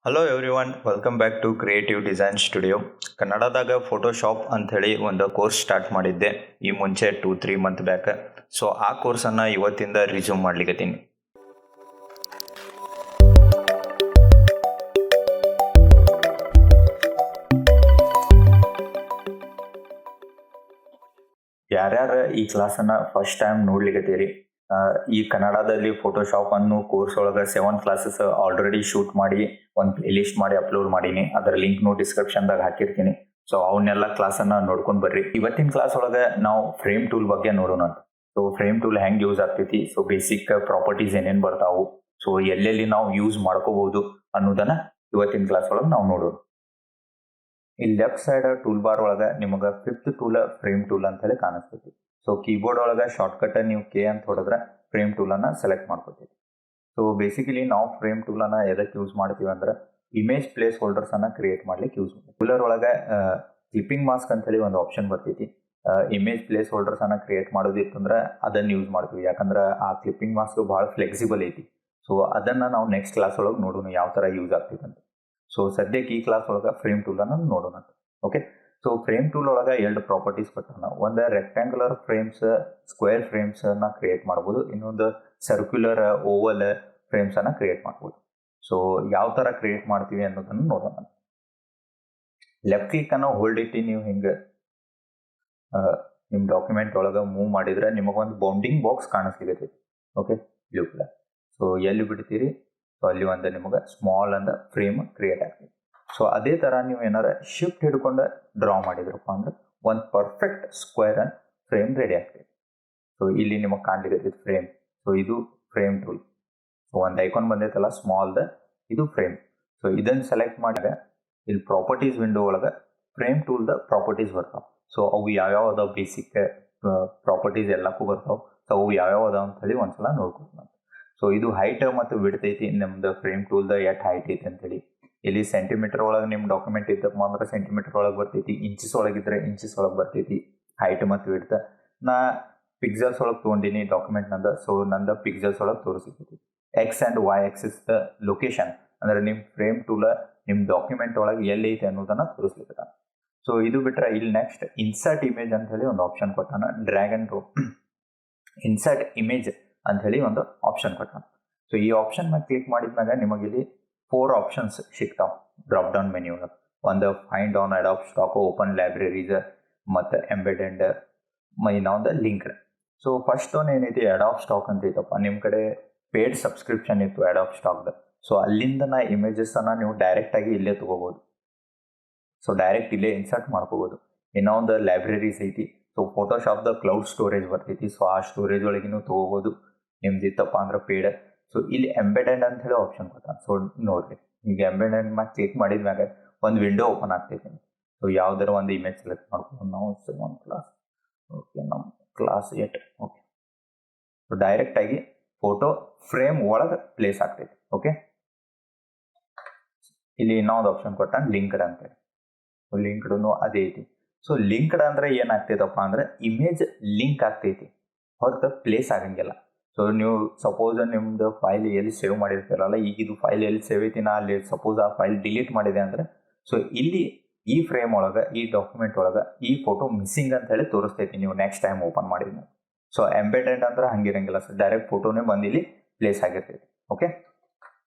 Hello everyone, welcome back to creative design studio. ಕನ್ನಡದಾಗ Photoshop ಅಂಥೇಳಿ ಒಂದು ಕೋರ್ಸ್ ಸ್ಟಾರ್ಟ್ ಮಾಡಿದ್ದೆ ಈ ಮುಂಚೆ 2-3 ಮಂತ್ ಬ್ಯಾಕ್. ಸೊ ಆ ಕೋರ್ಸನ್ನು ಇವತ್ತಿಂದ ರಿಸ್ಯೂಮ್ ಮಾಡ್ಲಿಕ್ಕತ್ತೀನಿ. ಯಾರ್ಯಾರು ಈ ಕ್ಲಾಸನ್ನು ಫಸ್ಟ್ ಟೈಮ್ ನೋಡ್ಲಿಕ್ಕತ್ತೀರಿ, ಈ ಕನ್ನಡದಲ್ಲಿ ಫೋಟೋಶಾಪ್ ಅನ್ನೋ ಕೋರ್ಸ್ ಒಳಗೆ 7 ಕ್ಲಾಸಸ್ ಆಲ್ರೆಡಿ ಶೂಟ್ ಮಾಡಿ ಒಂದು ಪ್ಲೇ ಲಿಸ್ಟ್ ಮಾಡಿ ಅಪ್ಲೋಡ್ ಮಾಡೀನಿ. ಅದರ ಲಿಂಕ್ನು ಡಿಸ್ಕ್ರಿಪ್ಷನ್ದಾಗ ಹಾಕಿರ್ತೀನಿ. ಸೊ ಅವನ್ನೆಲ್ಲ ಕ್ಲಾಸನ್ನು ನೋಡ್ಕೊಂಡು ಬರ್ರಿ. ಇವತ್ತಿನ ಕ್ಲಾಸ್ ಒಳಗೆ ನಾವು ಫ್ರೇಮ್ ಟೂಲ್ ಬಗ್ಗೆ ನೋಡೋಣ. ಸೊ ಫ್ರೇಮ್ ಟೂಲ್ ಹೆಂಗೆ ಯೂಸ್ ಆಗ್ತೈತಿ, ಸೊ ಬೇಸಿಕ್ ಪ್ರಾಪರ್ಟೀಸ್ ಏನೇನು ಬರ್ತಾವು, ಸೊ ಎಲ್ಲೆಲ್ಲಿ ನಾವು ಯೂಸ್ ಮಾಡ್ಕೋಬಹುದು ಅನ್ನೋದನ್ನ ಇವತ್ತಿನ ಕ್ಲಾಸ್ ಒಳಗೆ ನಾವು ನೋಡೋಣ. ಈ ಲೆಫ್ಟ್ ಸೈಡ್ ಟೂಲ್ ಬಾರ್ ಒಳಗೆ ನಿಮಗೆ 5th ಟೂಲ್ ಫ್ರೇಮ್ ಟೂಲ್ ಅಂತ ಹೇಳಿ ಕಾಣಿಸ್ತೈತಿ. ಸೊ ಕೀಬೋರ್ಡ್ ಒಳಗೆ ಶಾರ್ಟ್ಕಟ್ ನೀವು ಕೆ ಅಂತ ಹೊಡೆದ್ರೆ ಫ್ರೇಮ್ ಟೂಲನ್ನು ಸೆಲೆಕ್ಟ್ ಮಾಡ್ಕೋತೀವಿ. ಸೊ ಬೇಸಿಕಲಿ ನಾವು ಫ್ರೇಮ್ ಟೂಲನ್ನು ಎದಕ್ಕೆ ಯೂಸ್ ಮಾಡ್ತೀವಿ ಅಂದ್ರೆ ಇಮೇಜ್ ಪ್ಲೇಸ್ ಹೋಲ್ಡರ್ಸನ್ನು ಕ್ರಿಯೇಟ್ ಮಾಡ್ಲಿಕ್ಕೆ ಯೂಸ್ ಮಾಡ್ತೀವಿ. ಟೂಲರ್ ಒಳಗೆ ಕ್ಲಿಪ್ಪಿಂಗ್ ಮಾಸ್ಕ್ ಅಂತ ಹೇಳಿ ಒಂದು ಆಪ್ಷನ್ ಬರ್ತೈತಿ. ಇಮೇಜ್ ಪ್ಲೇಸ್ ಹೋಲ್ಡರ್ಸನ್ನು ಕ್ರಿಯೇಟ್ ಮಾಡೋದಿತ್ತಂದ್ರೆ ಅದನ್ನು ಯೂಸ್ ಮಾಡ್ತೀವಿ. ಯಾಕಂದ್ರೆ ಆ ಕ್ಲಿಪ್ಪಿಂಗ್ ಮಾಸ್ಕ್ ಭಾಳ ಫ್ಲೆಕ್ಸಿಬಲ್ ಐತಿ. ಸೊ ಅದನ್ನು ನಾವು ನೆಕ್ಸ್ಟ್ ಕ್ಲಾಸ್ ಒಳಗೆ ನೋಡೋಣ ಯಾವ ಥರ ಯೂಸ್ ಆಗ್ತೈತೆ ಅಂತ. ಸೊ ಸದ್ಯಕ್ಕೆ ಈ ಕ್ಲಾಸ್ ಒಳಗೆ ಫ್ರೇಮ್ ಟೂಲನ್ನು ನೋಡೋಣ. ಓಕೆ, ಸೊ ಫ್ರೇಮ್ ಟೂಲ್ ಒಳಗೆ 2 ಪ್ರಾಪರ್ಟೀಸ್ ಕೊಟ್ಟಾನ. ಒಂದು ರೆಕ್ಟ್ಯಾಂಗ್ಯುಲರ್ ಫ್ರೇಮ್ಸ್, ಸ್ಕ್ವೇರ್ ಫ್ರೇಮ್ಸನ್ನು ಕ್ರಿಯೇಟ್ ಮಾಡ್ಬೋದು. ಇನ್ನೊಂದು ಸರ್ಕ್ಯುಲರ್ ಓವಲ್ ಫ್ರೇಮ್ಸನ್ನು ಕ್ರಿಯೇಟ್ ಮಾಡ್ಬೋದು. ಸೊ ಯಾವ ಥರ ಕ್ರಿಯೇಟ್ ಮಾಡ್ತೀವಿ ಅನ್ನೋದನ್ನು ನೋಡೋಣ. ಲೆಫ್ಟ್ ಕ್ಲಿಕ್ಕನ್ನು ಹೋಲ್ಡ್ ಇಟ್ಟು ನೀವು ಹಿಂಗೆ ನಿಮ್ಮ ಡಾಕ್ಯುಮೆಂಟ್ ಒಳಗೆ ಮೂವ್ ಮಾಡಿದರೆ ನಿಮಗೊಂದು ಬೌಂಡಿಂಗ್ ಬಾಕ್ಸ್ ಕಾಣಿಸ್ಲಿಕ್ಕೆ. Okay, blue colour. ಸೊ ಎಲ್ಲಿ ಬಿಡ್ತೀರಿ, ಸೊ ಅಲ್ಲಿ ಒಂದು ನಿಮಗೆ ಸ್ಮಾಲ್ ಅಂದ ಫ್ರೇಮ್ ಕ್ರಿಯೇಟ್ ಆಗ್ತದೆ. ಸೊ ಅದೇ ಥರ ನೀವು ಏನಾರ ಶಿಫ್ಟ್ ಹಿಡ್ಕೊಂಡು ಡ್ರಾ ಮಾಡಿದ್ರಪ್ಪ ಅಂದ್ರೆ ಒಂದು perfect square and frame ready ಆಗ್ತದೆ. ಸೊ ಇಲ್ಲಿ ನಿಮಗೆ ಕಾಣ್ಲಿಕ್ಕೆ ಫ್ರೇಮ್. ಸೊ ಇದು ಫ್ರೇಮ್ ಟೂಲ್. ಸೊ ಒಂದು ಐಕಾನ್ ಬಂದೈತಲ್ಲ ಸ್ಮಾಲ್ದ, ಇದು ಫ್ರೇಮ್. ಸೊ ಇದನ್ನು ಸೆಲೆಕ್ಟ್ ಮಾಡಿದಾಗ ಇಲ್ಲಿ ಪ್ರಾಪರ್ಟೀಸ್ ವಿಂಡೋ ಒಳಗೆ ಫ್ರೇಮ್ ಟೂಲ್ದ ಪ್ರಾಪರ್ಟೀಸ್ ಬರ್ತಾವೆ. ಸೊ ಅವು ಯಾವ್ಯಾವ ಅದಾವ, ಬೇಸಿಕ್ ಪ್ರಾಪರ್ಟೀಸ್ ಎಲ್ಲಕ್ಕೂ ಬರ್ತಾವೆ. ಸೊ ಅವು ಯಾವ್ಯಾವ ಅದಾವ ಅಂತ ಹೇಳಿ ಒಂದ್ಸಲ ನೋಡ್ಕೊಳ್ತೀನಿ. ಸೊ ಇದು ಹೈಟ್ ಮತ್ತು ವಿಡ್ತ್ ಐತಿ. ನಮ್ದು ಫ್ರೇಮ್ ಟೂಲ್ದ ಎಷ್ಟು ಹೈಟ್ ಐತಿ ಅಂತೇಳಿ ಇಲ್ಲಿ ಸೆಂಟಿಮೀಟರ್ ಒಳಗೆ ನಿಮ್ಮ ಡಾಕ್ಯುಮೆಂಟ್ ಇದ್ದಪ್ಪ ಅಂದ್ರೆ ಸೆಂಟಿಮೀಟರ್ ಒಳಗೆ ಬರ್ತೈತಿ. ಇಂಚಸ್ ಒಳಗಿದ್ರೆ ಇಂಚಸ್ ಒಳಗೆ ಬರ್ತೈತಿ ಹೈಟ್ ಮತ್ತು ವಿಡ್ತ್. ನಾ ಪಿಕ್ಸಲ್ಸ್ ಒಳಗೆ ತೊಗೊಂಡಿನಿ ಡಾಕ್ಯುಮೆಂಟ್ ನಂದ. ಸೊ ನಂದು ಪಿಕ್ಸಲ್ಸ್ ಒಳಗೆ ತೋರಿಸ್ತೈತಿ. X and Y axis the location ಅಂದ್ರೆ ನಿಮ್ಮ ಫ್ರೇಮ್ ಟೂಲ ನಿಮ್ಮ ಡಾಕ್ಯುಮೆಂಟ್ ಒಳಗೆ ಎಲ್ಲಿ ಐತೆ ಅನ್ನೋದನ್ನ ತೋರಿಸ್ಲಿಕ್ಕೆ. ಸೊ ಇದು ಬಿಟ್ಟರೆ ಇಲ್ಲಿ ನೆಕ್ಸ್ಟ್ ಇನ್ಸರ್ಟ್ ಇಮೇಜ್ ಅಂತ ಹೇಳಿ ಒಂದು ಆಪ್ಷನ್ ಕೊಟ್ಟಾನ. Drag and drop insert image ಅಂತ ಹೇಳಿ ಒಂದು ಆಪ್ಷನ್ ಕೊಟ್ಟಾನ. ಸೊ ಈ ಆಪ್ಷನ್ ಮೇಲೆ ಕ್ಲಿಕ್ ಮಾಡಿದ್ಮ್ಯಾಗ ನಿಮಗೆ ಇಲ್ಲಿ 4 ಆಪ್ಷನ್ಸ್ ಸಿಗ್ತಾವೆ ಡ್ರಾಪ್ ಡೌನ್ ಮೆನ್ಯೂ ಒಳಗೆ. ಒಂದು find on Adobe stock, open libraries ಮತ್ತು ಎಂಬೆಡೆಡ್, ಇನ್ನೊಂದು ಲಿಂಕ್ಡ್. ಸೊ ಫಸ್ಟ್ ಒನ್ ಏನೈತಿ ಅಡಾಪ್ಟ್ ಸ್ಟಾಕ್ ಅಂತ ಐತಪ್ಪ. ನಿಮ್ಮ ಕಡೆ ಪೇಡ್ ಸಬ್ಸ್ಕ್ರಿಪ್ಷನ್ ಇತ್ತು ಅಡಾಪ್ಟ್ ಸ್ಟಾಕ್ದ. ಸೊ ಅಲ್ಲಿಂದ ನಾ ಇಮೇಜಸ್ಸನ್ನು ನೀವು ಡೈರೆಕ್ಟಾಗಿ ಇಲ್ಲೇ ತೊಗೋಬೋದು. ಸೊ ಡೈರೆಕ್ಟ್ ಇಲ್ಲೇ ಇನ್ಸರ್ಟ್ ಮಾಡ್ಕೋಬೋದು. ಇನ್ನೊಂದು ಲೈಬ್ರರೀಸ್ ಐತಿ. ಸೊ ಫೋಟೋಶಾಪ್ದ ಕ್ಲೌಡ್ ಸ್ಟೋರೇಜ್ ಬರ್ತೈತಿ. ಸೊ ಆ ಸ್ಟೋರೇಜ್ ಒಳಗೆ ನೀವು ತೊಗೋಬೋದು ನಿಮ್ದು ಇತ್ತಪ್ಪ ಅಂದ್ರೆ ಪೇಡ್. ಸೊ ಇಲ್ಲಿ ಎಂಬೆಡೆಡ್ ಅಂತ ಹೇಳಿ ಆಪ್ಷನ್ ಕೊಟ್ಟಾನ. ಸೊ ನೋಡ್ರಿ, ಈಗ ಎಂಬೆಡೆಡ್ ಮ್ಯಾಗ ಕ್ಲಿಕ್ ಮಾಡಿದ್ಮ್ಯಾಗ ಒಂದು ವಿಂಡೋ ಓಪನ್ ಆಗ್ತೈತಿ. ಸೊ ಯಾವ್ದಾರ ಒಂದು ಇಮೇಜ್ ಸೆಲೆಕ್ಟ್ ಮಾಡ್ಕೊಂಡು ನಾವು ಒಂದು ಕ್ಲಾಸ್, ಓಕೆ ನಮ್ಮ ಕ್ಲಾಸ್ 8. ಓಕೆ, ಸೊ ಡೈರೆಕ್ಟಾಗಿ ಫೋಟೋ ಫ್ರೇಮ್ ಒಳಗೆ ಪ್ಲೇಸ್ ಆಗ್ತೈತಿ. ಓಕೆ, ಇಲ್ಲಿ ಇನ್ನೊಂದು ಆಪ್ಷನ್ ಕೊಟ್ಟಾನ ಲಿಂಕ್ಡ್ ಅಂತೇಳಿ. ಲಿಂಕ್ಡ್ನು ಅದೇ ಐತಿ. ಸೊ ಲಿಂಕ್ಡ್ ಅಂದ್ರೆ ಏನಾಗ್ತೈತಪ್ಪ ಅಂದ್ರೆ ಇಮೇಜ್ ಲಿಂಕ್ ಆಗ್ತೈತಿ, ಹೊರತು ಪ್ಲೇಸ್ ಆಗಂಗಿಲ್ಲ. ಸೊ ನೀವು ಸಪೋಸ್ ನಿಮ್ದು ಫೈಲ್ ಎಲ್ಲಿ ಸೇವ್ ಮಾಡಿರ್ತೀರಲ್ಲ, ಈಗ ಇದು ಫೈಲ್ ಎಲ್ಲಿ ಸೇವ್ ಐತಿ, ನಾ ಅಲ್ಲಿ ಸಪೋಸ್ ಆ ಫೈಲ್ ಡಿಲೀಟ್ ಮಾಡಿದೆ ಅಂದರೆ ಸೊ ಇಲ್ಲಿ ಈ ಫ್ರೇಮ್ ಒಳಗೆ ಈ ಡಾಕ್ಯುಮೆಂಟ್ ಒಳಗೆ ಈ ಫೋಟೋ ಮಿಸ್ಸಿಂಗ್ ಅಂತ ಹೇಳಿ ತೋರಿಸ್ತೈತಿ ನೀವು ನೆಕ್ಸ್ಟ್ ಟೈಮ್ ಓಪನ್ ಮಾಡಿದ್ಮೇಲೆ. ಸೊ ಎಂಬೆಡೆಡ್ ಅಂದ್ರೆ ಹಂಗಿರಂಗಿಲ್ಲ. ಸೊ ಡೈರೆಕ್ಟ್ ಫೋಟೋನೇ ಬಂದು ಇಲ್ಲಿ ಪ್ಲೇಸ್ ಆಗಿರ್ತೈತಿ. ಓಕೆ,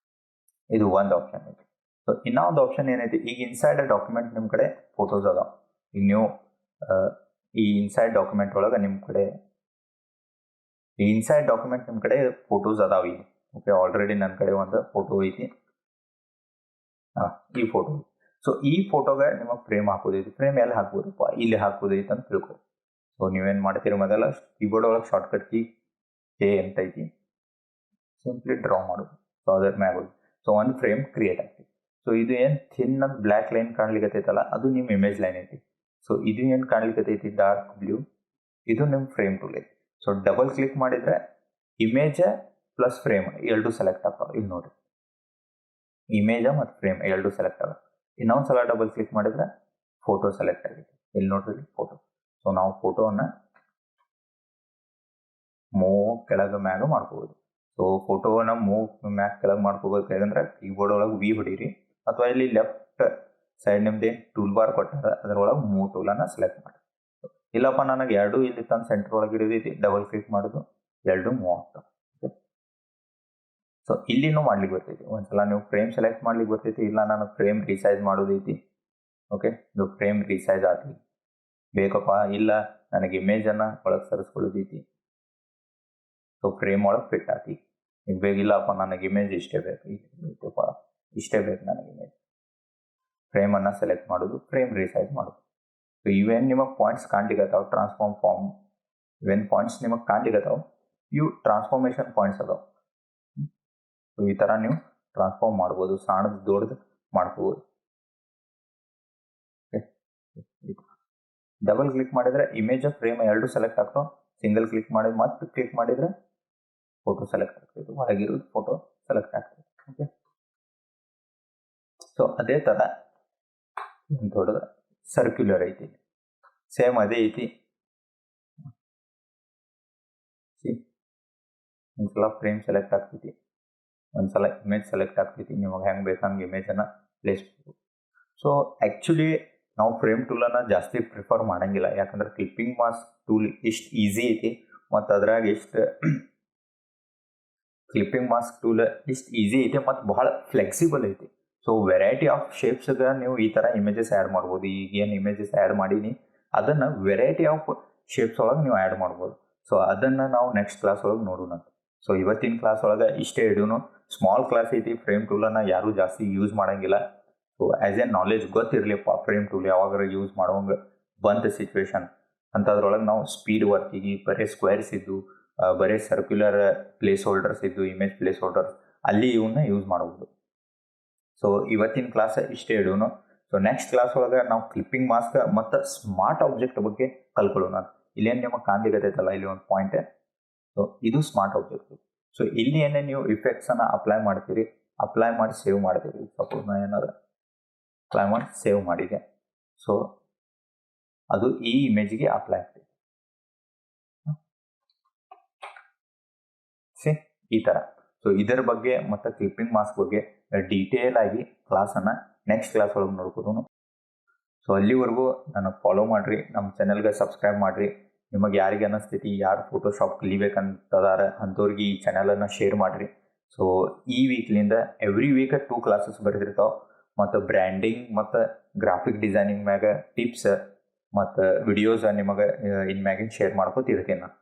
ಇದು ಒಂದು ಆಪ್ಷನ್ ಐತಿ. ಸೊ ಇನ್ನೊಂದು ಆಪ್ಷನ್ ಏನೈತಿ, ಈಗ ಇನ್ಸೈಡ್ ಡಾಕ್ಯುಮೆಂಟ್ ನಿಮ್ಮ ಕಡೆ ಫೋಟೋಸ್ ಅದಾವ. ಈಗ ನೀವು ಈ ಇನ್ಸೈಡ್ ಡಾಕ್ಯುಮೆಂಟ್ ಒಳಗೆ ನಿಮ್ಮ ಕಡೆ ಫೋಟೋಸ್ ಅದಾವ ಈಗ. ಓಕೆ, ಆಲ್ರೆಡಿ ನನ್ನ ಕಡೆ ಒಂದು ಫೋಟೋ ಐತಿ. ಈ ಫೋಟೋ. ಸೊ ಈ ಫೋಟೋಗೆ ನಿಮಗೆ ಫ್ರೇಮ್ ಹಾಕೋದೈತಿ. ಫ್ರೇಮ್ ಎಲ್ಲಿ ಹಾಕ್ಬೋದಪ್ಪ, ಇಲ್ಲಿ ಹಾಕೋದೈತಿ ಅಂತ ತಿಳ್ಕೊ. ಸೊ ನೀವೇನು ಮಾಡ್ತೀರಿ, ಮೊದಲ ಕೀಬೋರ್ಡ್ ಒಳಗೆ ಶಾರ್ಟ್ಕಟ್ ಕೀ ಕೆ ಅಂತ ಐತಿ, ಸಿಂಪ್ಲಿ ಡ್ರಾ ಮಾಡೋದು. ಸೊ ಅದ್ರ ಮ್ಯಾಗ ಸೊ ಒಂದು ಫ್ರೇಮ್ ಕ್ರಿಯೇಟ್ ಆಗ್ತೈತಿ. ಸೊ ಇದು ಏನು ಥಿನ್ ಅಂತ ಬ್ಲ್ಯಾಕ್ ಲೈನ್ ಕಾಣ್ಲಿಕ್ಕೈತಲ್ಲ, ಅದು ನಿಮ್ಮ ಇಮೇಜ್ ಲೈನ್ ಐತಿ. ಸೊ ಇದು ಏನು ಕಾಣ್ಲಿಕ್ಕೈತಿ ಡಾರ್ಕ್ ಬ್ಲೂ, ಇದು ನಿಮ್ಮ ಫ್ರೇಮ್ ಟೂಲ್ ಐತಿ. ಸೊ ಡಬಲ್ ಕ್ಲಿಕ್ ಮಾಡಿದರೆ ಇಮೇಜ್ ಪ್ಲಸ್ ಫ್ರೇಮ್ 2 ಸೆಲೆಕ್ಟ್ ಆಗ್ತಾವೆ. ಇಲ್ಲಿ ನೋಡಿ, ಇಮೇಜ ಮತ್ತು ಫ್ರೇಮ್ 2 ಸೆಲೆಕ್ಟ್ ಆಗ. ಇನ್ನೊಂದು ಸಲ ಡಬಲ್ ಕ್ಲಿಕ್ ಮಾಡಿದರೆ ಫೋಟೋ ಸೆಲೆಕ್ಟ್ ಆಗೈತಿ. ಇಲ್ಲಿ ನೋಡ್ರಿ ಫೋಟೋ. ಸೊ ನಾವು ಫೋಟೋವನ್ನು ಮೂವ್ ಕೆಳಗೆ ಮ್ಯಾಗ ಮಾಡ್ಕೋಬೋದು. ಸೊ ಫೋಟೋನ ಮೂವ್ ಮ್ಯಾಗ ಕೆಳಗೆ ಮಾಡ್ಕೋಬೇಕು. ಯಾಕಂದ್ರೆ ಕೀಬೋರ್ಡ್ ಒಳಗೆ ವಿ ಹೊಡೀರಿ, ಅಥವಾ ಇಲ್ಲಿ ಲೆಫ್ಟ್ ಸೈಡ್ ನಿಮ್ದೇನು ಟೂಲ್ ಬಾರ್ ಕೊಟ್ಟಾರ ಅದರೊಳಗೆ ಮೂವ್ ಟೂಲನ್ನು ಸೆಲೆಕ್ಟ್ ಮಾಡಿ. ಇಲ್ಲಪ್ಪ ನನಗೆ ಎರಡು ಇಲ್ಲಿ ತಂದು ಸೆಂಟರ್ ಒಳಗೆ ಇರೋದೈತಿ, ಡಬಲ್ ಕ್ಲಿಕ್ ಮಾಡೋದು, ಎರಡು ಮೂವ್ ಆಗ್ತಾವೆ. ಸೊ ಇಲ್ಲಿನೂ ಮಾಡ್ಲಿಕ್ಕೆ ಬರ್ತೈತಿ. ಒಂದ್ಸಲ ನೀವು ಫ್ರೇಮ್ ಸೆಲೆಕ್ಟ್ ಮಾಡ್ಲಿಕ್ಕೆ ಬರ್ತೈತಿ, ಇಲ್ಲ ನಾನು ಫ್ರೇಮ್ ರಿಸೈಜ್ ಮಾಡೋದೈತಿ. ಓಕೆ, ಇದು ಫ್ರೇಮ್ ರಿಸೈಜ್ ಆತಿ. ಬೇಕಪ್ಪ ಇಲ್ಲ ನನಗೆ ಇಮೇಜನ್ನು ಒಳಗೆ ಸರಿಸ್ಕೊಳ್ಳೋದೈತಿ, ಸೊ ಫ್ರೇಮ್ ಒಳಗೆ ಫಿಟ್ ಆತಿ. ಈಗ ಬೇಕಿಲ್ಲಪ್ಪ ನನಗೆ ಇಮೇಜ್ ಇಷ್ಟೇ ಬೇಕಪ್ಪ, ಇಷ್ಟೇ ಬೇಕು ನನಗೆ ಇಮೇಜ್, ಫ್ರೇಮನ್ನು ಸೆಲೆಕ್ಟ್ ಮಾಡೋದು, ಫ್ರೇಮ್ ರಿಸೈಜ್ ಮಾಡೋದು. ಸೊ ಇವೇನು ನಿಮಗೆ ಪಾಯಿಂಟ್ಸ್ ಕಾಣ್ಲಿಕ್ಕತ್ತಾವ ಟ್ರಾನ್ಸ್ಫಾರ್ಮ್ ಫಾರ್ಮ್, ಇವೇನು ಪಾಯಿಂಟ್ಸ್ ನಿಮಗೆ ಕಾಣ್ಲಿಕ್ಕತ್ತಾವ ಇವು ಟ್ರಾನ್ಸ್ಫಾರ್ಮೇಷನ್ ಪಾಯಿಂಟ್ಸ್ ಅದಾವ. ಸೊ ಈ ಥರ ನೀವು ಟ್ರಾನ್ಸ್ಫಾರ್ಮ್ ಮಾಡ್ಬೋದು, ಸಣ್ಣದು ದೊಡ್ಡದು ಮಾಡ್ಕೋಬೋದು. ಡಬಲ್ ಕ್ಲಿಕ್ ಮಾಡಿದರೆ ಇಮೇಜ್ ಫ್ರೇಮ್ ಎರಡು ಸೆಲೆಕ್ಟ್ ಆಗ್ತಾವ. ಸಿಂಗಲ್ ಕ್ಲಿಕ್ ಮಾಡಿ ಮತ್ತೆ ಕ್ಲಿಕ್ ಮಾಡಿದರೆ ಫೋಟೋ ಸೆಲೆಕ್ಟ್ ಆಗ್ತದೆ, ಒಳಗಿರೋದು ಫೋಟೋ ಸೆಲೆಕ್ಟ್ ಆಗ್ತದೆ. ಓಕೆ, ಸೊ ಅದೇ ಥರ ದೊಡ್ಡದು ಸರ್ಕ್ಯುಲರ್ ಐತಿ, ಸೇಮ್ ಅದೇ ಐತಿ. ಒಂದ್ಸಲ ಫ್ರೇಮ್ ಸೆಲೆಕ್ಟ್ ಆಗ್ತೈತಿ, ಒಂದ್ಸಲ ಇಮೇಜ್ ಸೆಲೆಕ್ಟ್ ಆಗ್ತೈತಿ. ನಿಮಗೆ ಹೆಂಗೆ ಬೇಕು ಹಂಗೆ ಇಮೇಜನ್ನು ಪ್ಲೇಸ್ ಮಾಡ್ಬೋದು. ಸೊ ಆ್ಯಕ್ಚುಲಿ ನಾವು ಫ್ರೇಮ್ ಟೂಲನ್ನು ಜಾಸ್ತಿ ಪ್ರಿಫರ್ ಮಾಡೋಂಗಿಲ್ಲ, ಯಾಕಂದ್ರೆ ಕ್ಲಿಪ್ಪಿಂಗ್ ಮಾಸ್ಕ್ ಟೂಲ್ ಇಷ್ಟು ಈಸಿ ಐತಿ ಮತ್ತು ಅದ್ರಾಗ ಇಷ್ಟು ಕ್ಲಿಪ್ಪಿಂಗ್ ಮಾಸ್ಕ್ ಟೂಲ್ ಇಷ್ಟು ಈಸಿ ಐತಿ ಮತ್ತು ಭಾಳ ಫ್ಲೆಕ್ಸಿಬಲ್ ಐತಿ. ಸೊ ವೆರೈಟಿ ಆಫ್ ಶೇಪ್ಸ್ಗೆ ನೀವು ಈ ಥರ ಇಮೇಜಸ್ ಆ್ಯಡ್ ಮಾಡ್ಬೋದು. ಈಗೇನು ಇಮೇಜಸ್ ಆ್ಯಡ್ ಮಾಡೀನಿ ಅದನ್ನು ವೆರೈಟಿ ಆಫ್ ಶೇಪ್ಸ್ ಒಳಗೆ ನೀವು ಆ್ಯಡ್ ಮಾಡ್ಬೋದು. ಸೊ ಅದನ್ನು ನಾವು ನೆಕ್ಸ್ಟ್ ಕ್ಲಾಸ್ ಒಳಗೆ ನೋಡೋಣ. ಸೊ ಇವತ್ತಿನ ಕ್ಲಾಸ್ ಒಳಗೆ ಇಷ್ಟೇ ಇಡೋನು. ಸ್ಮಾಲ್ ಕ್ಲಾಸ್ ಐತಿ, ಫ್ರೇಮ್ ಟೂಲನ್ನು ಯಾರೂ ಜಾಸ್ತಿ ಯೂಸ್ ಮಾಡೋಂಗಿಲ್ಲ. ಸೊ ಆ್ಯಸ್ ಎ ನಾಲೆಜ್ ಗೊತ್ತಿರಲಿಪ್ಪ ಫ್ರೇಮ್ ಟೂಲ್ ಯಾವಾಗಾರ ಯೂಸ್ ಮಾಡೋಂಗೆ ಬಂತ ಸಿಚುವೇಶನ್ ಅಂಥದ್ರೊಳಗೆ ನಾವು ಸ್ಪೀಡ್ ವರ್ಕಿಗೆ ಬರೀ ಸ್ಕ್ವೇರ್ಸ್ ಇದ್ದು, ಬರೀ ಸರ್ಕ್ಯುಲರ್ ಪ್ಲೇಸ್ ಹೋಲ್ಡರ್ಸ್ ಇದ್ದು, ಇಮೇಜ್ ಪ್ಲೇಸ್ ಹೋಲ್ಡರ್ಸ್ ಅಲ್ಲಿ ಇವನ್ನ ಯೂಸ್ ಮಾಡ್ಬೋದು. ಸೊ ಇವತ್ತಿನ ಕ್ಲಾಸ್ ಇಷ್ಟೇ ಇಡೋನು. ಸೊ ನೆಕ್ಸ್ಟ್ ಕ್ಲಾಸ್ ಒಳಗೆ ನಾವು ಕ್ಲಿಪ್ಪಿಂಗ್ ಮಾಸ್ಕ್ ಮತ್ತು ಸ್ಮಾರ್ಟ್ ಆಬ್ಜೆಕ್ಟ್ ಬಗ್ಗೆ ಕಲ್ಕೊಳ್ಳೋಣ. ಇಲ್ಲೇನು ನಿಮಗೆ ಕಾಣ್ಲಿಕ್ಕತ್ತೈತಲ್ಲ ಇಲ್ಲಿ ಒಂದು ಪಾಯಿಂಟ್, ಸೊ ಇದು ಸ್ಮಾರ್ಟ್ ಆಬ್ಜೆಕ್ಟ್. ಸೊ ಇಲ್ಲಿ ಏನೇ ನೀವು ಇಫೆಕ್ಟ್ಸನ್ನು ಅಪ್ಲೈ ಮಾಡ್ತೀರಿ, ಅಪ್ಲೈ ಮಾಡಿ ಸೇವ್ ಮಾಡ್ತೀರಿ. ಸಪೋಸ್ ನಾನು ಏನಾದ್ರು ಅಪ್ಲೈ ಮಾಡಿ ಸೇವ್ ಮಾಡಿದೆ, ಸೊ ಅದು ಈ ಇಮೇಜ್ಗೆ ಅಪ್ಲೈ ಆಗ್ತದೆ. ಈ ಥರ. ಸೊ ಇದರ ಬಗ್ಗೆ ಮತ್ತು ಕ್ಲಿಪ್ಪಿಂಗ್ ಮಾಸ್ಕ್ ಬಗ್ಗೆ ಡೀಟೇಲ್ ಆಗಿ ಕ್ಲಾಸನ್ನು ನೆಕ್ಸ್ಟ್ ಕ್ಲಾಸ್ ಒಳಗೆ ನೋಡ್ಕೋದು. ಸೊ ಅಲ್ಲಿವರೆಗೂ ನನಗೆ ಫಾಲೋ ಮಾಡಿರಿ, ನಮ್ಮ ಚಾನೆಲ್ಗೆ ಸಬ್ಸ್ಕ್ರೈಬ್ ಮಾಡಿರಿ. ನಿಮಗೆ ಯಾರಿಗೆ ಅನ್ನಿಸ್ತೈತಿ ಯಾರು ಫೋಟೋಶಾಪ್ ಕಲಿಬೇಕಂತದಾರ ಅಂಥವ್ರಿಗೆ ಈ ಚಾನಲನ್ನು ಶೇರ್ ಮಾಡಿರಿ. ಸೊ ಈ ವೀಕ್ಲಿಂದ ಎವ್ರಿ ವೀಕ್ 2 ಕ್ಲಾಸಸ್ ಬರೆದಿರ್ತಾವೆ ಮತ್ತು ಬ್ರ್ಯಾಂಡಿಂಗ್ ಮತ್ತು ಗ್ರಾಫಿಕ್ ಡಿಸೈನಿಂಗ್ ಮ್ಯಾಗ ಟಿಪ್ಸ್ ಮತ್ತು ವಿಡಿಯೋಸ್ ನಿಮಗೆ ಇನ್ಮ್ಯಾಗಿನ ಶೇರ್ ಮಾಡ್ಕೋತಿರ್ತೀನಿ ನಾನು.